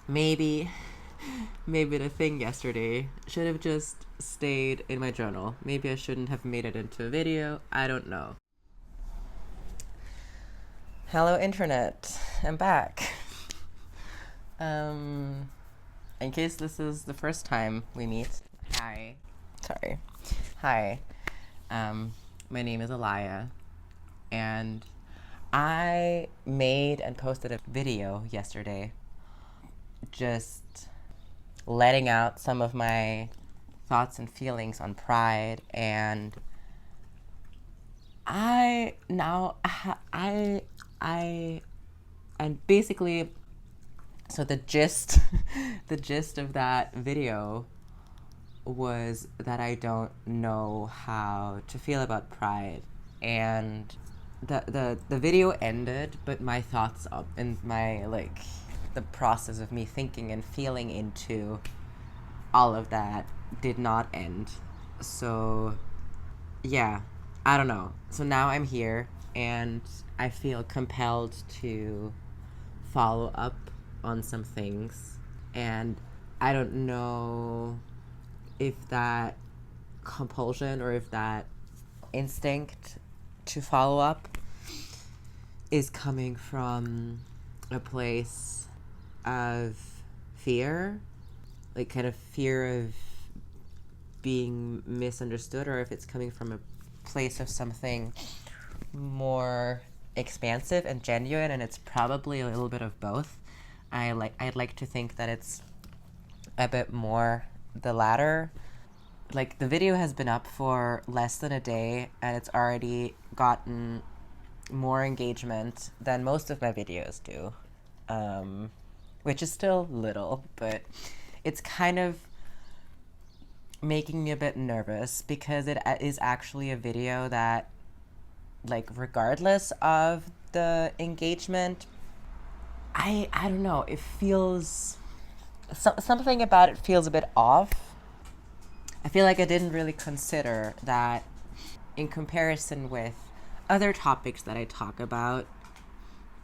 maybe maybe the thing yesterday should have just stayed in my journal. Maybe I shouldn't have made it into a video. I don't know. Hello, internet. I'm back. Um, in case this is the first time we meet, hi. Sorry. Hi. My name is Eliah, and I made and posted a video yesterday just letting out some of my thoughts and feelings on pride, and I now I and basically, so the gist the gist of that video was that I don't know how to feel about pride, and the video ended, but my thoughts up and my the process of me thinking and feeling into all of that did not end. So yeah, I don't know. So now I'm here and I feel compelled to follow up on some things, and I don't know if that compulsion or if that instinct to follow up is coming from a place of fear, like kind of fear of being misunderstood, or if it's coming from a place of something more expansive and genuine, and it's probably a little bit of both. I'd like to think that it's a bit more the latter. Like, the video has been up for less than a day and it's already gotten more engagement than most of my videos do, which is still little, but it's kind of making me a bit nervous because it is actually a video that, like, regardless of the engagement, I don't know, it feels something about it feels a bit off. I feel like I didn't really consider that in comparison with other topics that I talk about,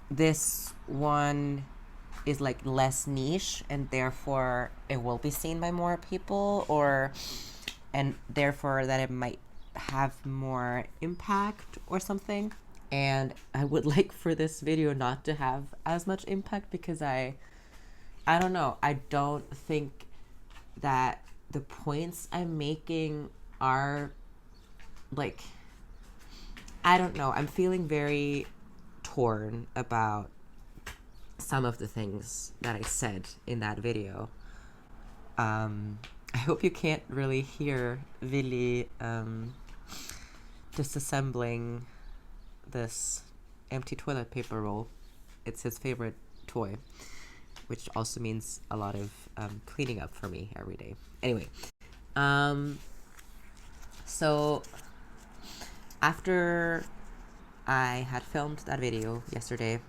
this one is like less niche, and therefore it will be seen by more people, and therefore that it might have more impact or something. And I would like for this video not to have as much impact because I don't know, I don't think that the points I'm making are, like, I don't know, I'm feeling very torn about some of the things that I said in that video. I hope you can't really hear Willy disassembling this empty toilet paper roll. It's his favorite toy, which also means a lot of cleaning up for me every day. Anyway, so after I had filmed that video yesterday,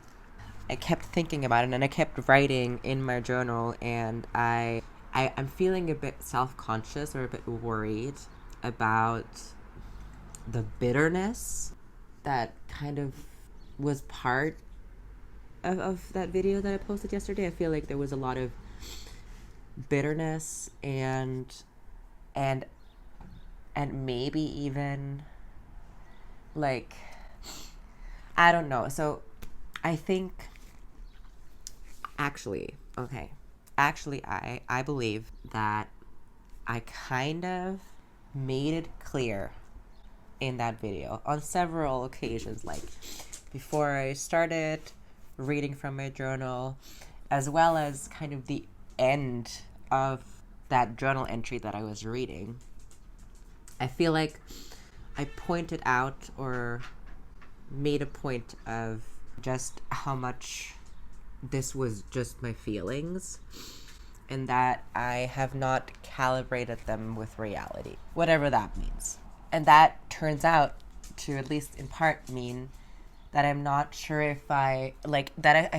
I kept thinking about it and I kept writing in my journal, and I'm feeling a bit self-conscious or a bit worried about the bitterness that kind of was part of that video that I posted yesterday. I feel like there was a lot of bitterness and maybe even, like, I don't know. So I think actually I believe that I kind of made it clear in that video on several occasions, like before I started reading from my journal, as well as kind of the end of that journal entry that I was reading. I feel like I pointed out or made a point of just how much this was just my feelings, and that I have not calibrated them with reality, whatever that means. And that turns out to, at least in part, mean that I'm not sure if I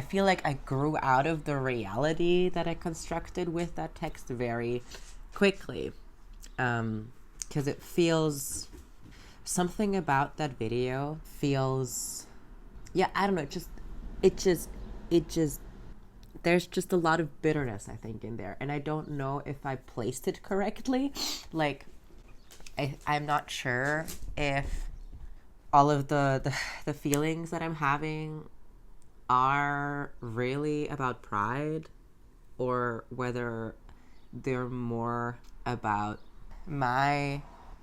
feel like I grew out of the reality that I constructed with that text very quickly. Because it feels, something about that video feels, yeah, I don't know, it just there's just a lot of bitterness, I think, in there. And I don't know if I placed it correctly. Like, I'm not sure if all of the feelings that I'm having are really about pride, or whether they're more about my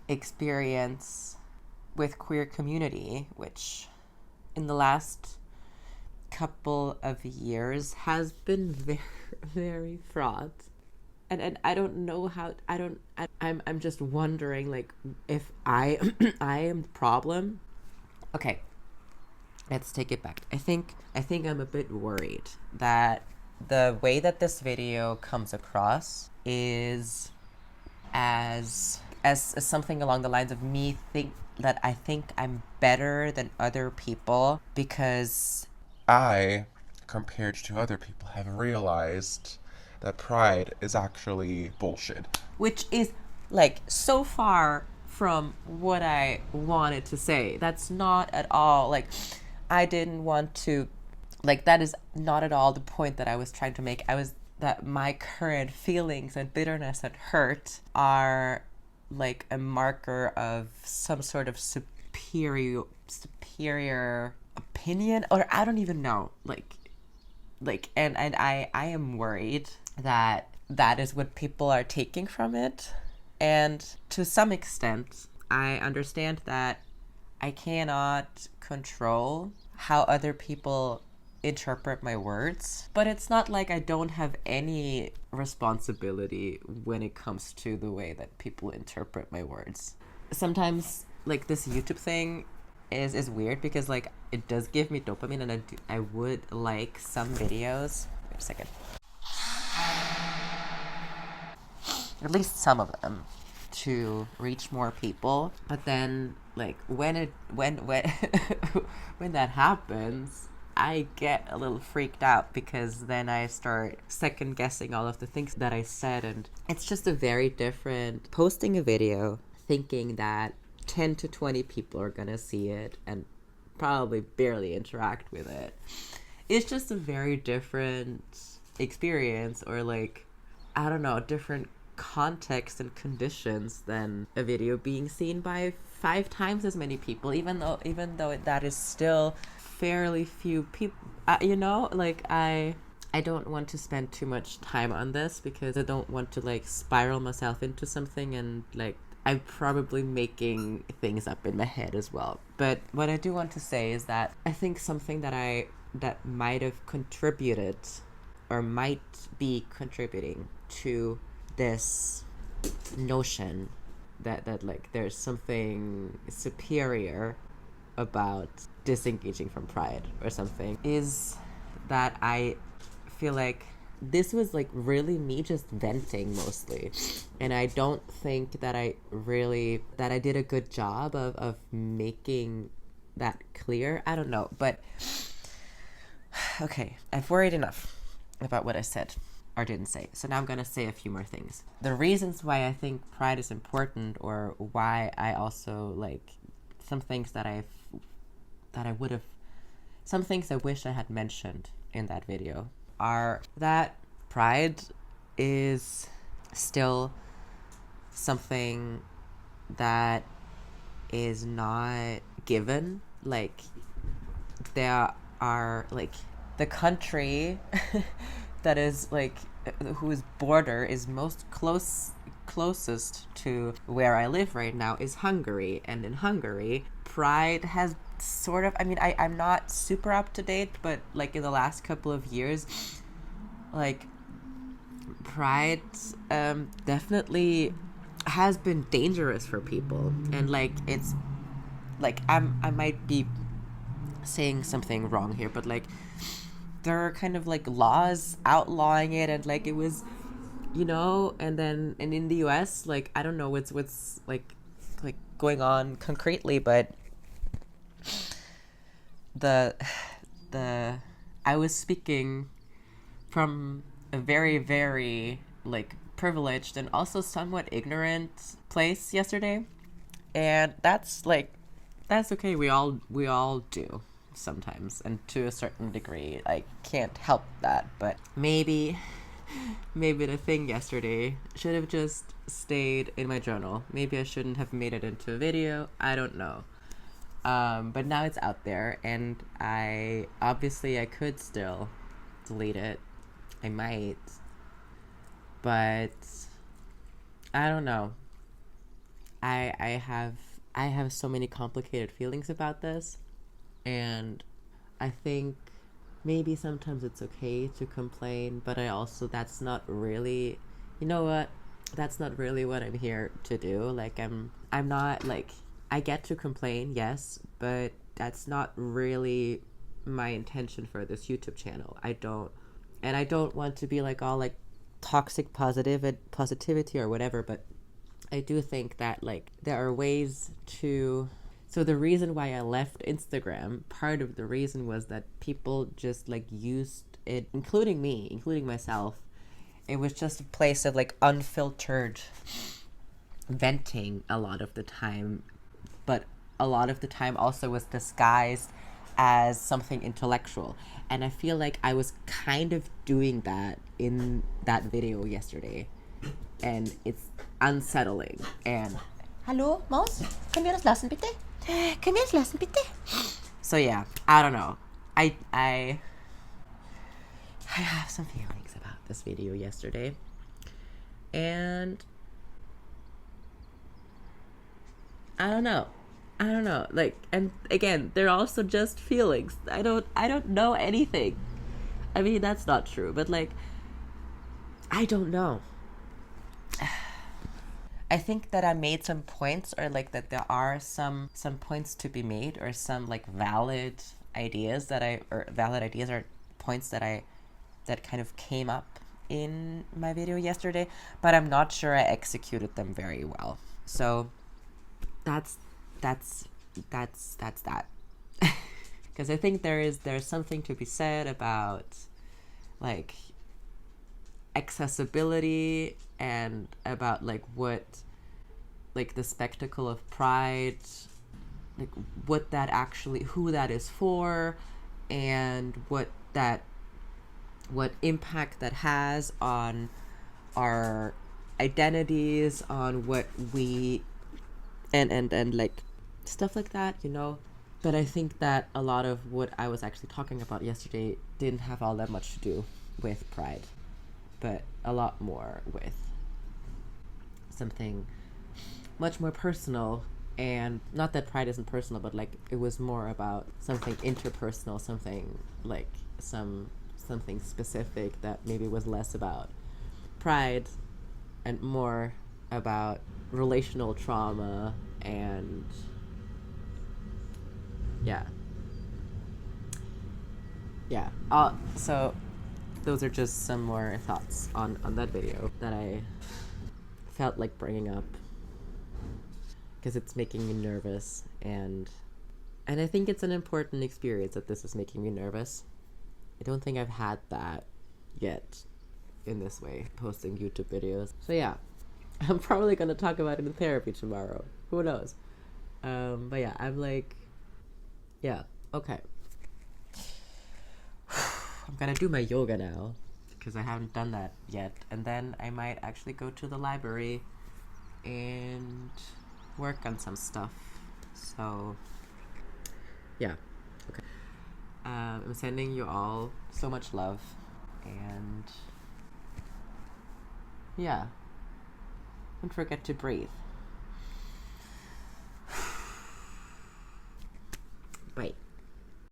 experience with queer community, which in the last couple of years has been very, very fraught. And I don't know how, I'm just wondering, like, if I I am the problem. Okay, let's take it back. I think I'm a bit worried that the way that this video comes across is as something along the lines of me I think I'm better than other people because I, compared to other people, have realized that pride is actually bullshit. which is like so far from what I wanted to say. That's not at all like I didn't want to like that is not at all the point that I was trying to make. I was that my current feelings and bitterness and hurt are like a marker of some sort of superior opinion, or I don't even know, and I am worried that that is what people are taking from it. And to some extent I understand that I cannot control how other people interpret my words, but it's not like I don't have any responsibility when it comes to the way that people interpret my words. Sometimes like this YouTube thing is weird because like it does give me dopamine, and I would like some videos. Wait a second. At least some of them to reach more people, but then like when when that happens, I get a little freaked out because then I start second guessing all of the things that I said, and it's just a very different posting a video thinking that 10 to 20 people are gonna see it and probably barely interact with it. It's just a very different experience, or like I don't know, different context and conditions than a video being seen by 5 times as many people, even though that is still fairly few people. Like I don't want to spend too much time on this because I don't want to like spiral myself into something, and like I'm probably making things up in my head as well. But what I do want to say is that I think something that might have contributed or might be contributing to this notion that like there's something superior about disengaging from pride or something, is that I feel like this was like really me just venting mostly, and I don't think that I did a good job of making that clear. I don't know, but okay, I've worried enough about what I said or didn't say, so now I'm gonna say a few more things. The reasons why I think pride is important, or why I also like some things that I wish I had mentioned in that video, are that pride is still something that is not given. Like there are like the country that is like whose border is most closest to where I live right now is Hungary, and in Hungary pride has sort of, I mean, I'm not super up to date, but like in the last couple of years, like pride definitely has been dangerous for people. And like it's like I might be saying something wrong here, but like there are kind of like laws outlawing it, and like it was, and then and in the US, like I don't know what's like going on concretely, but the I was speaking from a very, very like privileged and also somewhat ignorant place yesterday, and that's okay. We all do. sometimes, and to a certain degree I can't help that. But maybe the thing yesterday should have just stayed in my journal. Maybe I shouldn't have made it into a video. I don't know. But now it's out there, and I could still delete it. I might, but I don't know. I have so many complicated feelings about this, and I think maybe sometimes it's okay to complain, but that's not really, you know what? That's not really what I'm here to do. Like I'm not like, I get to complain, yes, but that's not really my intention for this YouTube channel. I don't want to be like all like toxic positivity or whatever, but I do think that like there are ways to. So the reason why I left Instagram, part of the reason was that people just like used it, including me, including myself. It was just a place of like unfiltered venting a lot of the time, but a lot of the time also was disguised as something intellectual. And I feel like I was kind of doing that in that video yesterday. And it's unsettling. And hallo, Maus? Können wir das lassen, bitte? Können wir das lassen, bitte? So yeah, I don't know. I have some feelings about this video yesterday. And I don't know. Like, and again, they're also just feelings. I don't know anything. I mean, that's not true, but like, I don't know. I think that I made some points, or like that there are some points to be made, or some like valid ideas or points that kind of came up in my video yesterday, but I'm not sure I executed them very well. So that's that. Because I think there's something to be said about like accessibility, and about like what, like the spectacle of pride, like what that actually, who that is for, and what impact that has on our identities, on what we and like stuff like that, you know. But I think that a lot of what I was actually talking about yesterday didn't have all that much to do with pride, but a lot more with something much more personal. And not that pride isn't personal, but like it was more about something interpersonal, something like something specific that maybe was less about pride and more about relational trauma. And yeah, so those are just some more thoughts on that video that I felt like bringing up, because it's making me nervous, and I think it's an important experience that this is making me nervous. I don't think I've had that yet in this way, posting YouTube videos. So yeah, I'm probably gonna talk about it in therapy tomorrow. Who knows? But yeah, I'm like, yeah, okay. I'm gonna do my yoga now, because I haven't done that yet, and then I might actually go to the library and work on some stuff. So yeah, okay. I'm sending you all so much love, and yeah, don't forget to breathe. Bye.